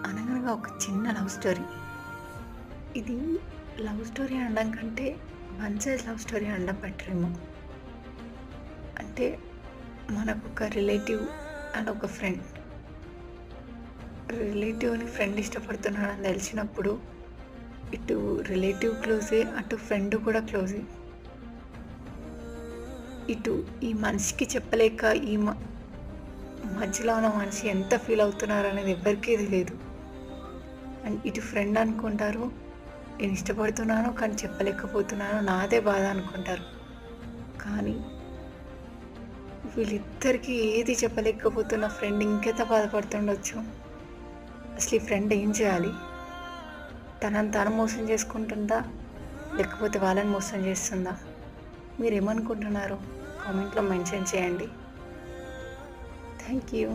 అనగనగా ఒక చిన్న లవ్ స్టోరీ. ఇది లవ్ స్టోరీ అనడం కంటే వన్ సైడ్ లవ్ స్టోరీ అనడం బెటరేమో. అంటే మనకొక రిలేటివ్ అండ్ ఒక ఫ్రెండ్. రిలేటివ్‌ని ఫ్రెండ్ ఇష్టపడుతున్నాడని తెలిసినప్పుడు ఇటు రిలేటివ్ క్లోజే, అటు ఫ్రెండ్ కూడా క్లోజే. ఇటు ఈ మనిషికి చెప్పలేక ఈ మధ్యలో ఉన్న మనిషి ఎంత ఫీల్ అవుతున్నారనేది ఎవ్వరికీ తెలీదు. అండ్ ఇటు ఫ్రెండ్ అనుకుంటారు, నేను ఇష్టపడుతున్నాను కానీ చెప్పలేకపోతున్నాను, నాదే బాధ అనుకుంటారు. కానీ వీళ్ళిద్దరికీ ఏది చెప్పలేకపోతున్న ఫ్రెండ్ ఇంకెంత బాధపడుతుండొచ్చు. అసలు ఈ ఫ్రెండ్ ఏం చేయాలి? తనని తాను మోసం చేసుకుంటుందా? లేకపోతే వాళ్ళని మోసం చేస్తుందా? మీరేమనుకుంటున్నారో కామెంట్లో మెన్షన్ చేయండి. Thank you.